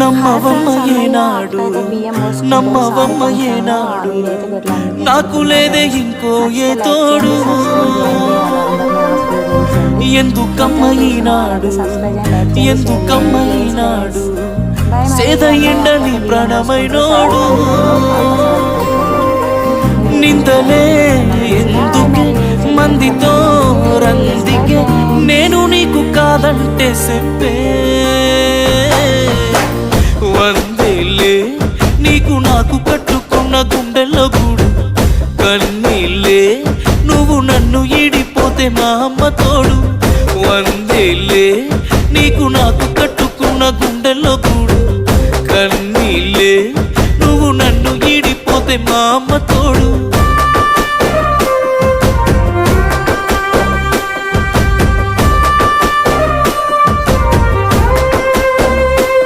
నమ్మవమ్మ ఏనాడు నమ్మవమ్మ ఏనాడు నాకు లేదే ఇంకో ఏ తోడు ఎందుకమ్మ ఈనాడు ఎందుకమ్మ ఈనాడు సేద ఎండని ప్రాణమైనోడు నిందలే ఎందుకే మందితో రందికే నేను నీకు కాదంటే చెప్పే వందేలే నీకు నాకు కట్టుకున్న గుండెల్లో గూడు కన్నీళ్ళే నువ్వు నన్ను ఈడిపోతే మా అమ్మ తోడు వందేలే నీకు నాకు కట్టుకున్న గుండెల్లో గూడు కన్నీళ్ళే నువ్వు నన్ను ఈడిపోతే మా అమ్మ తోడు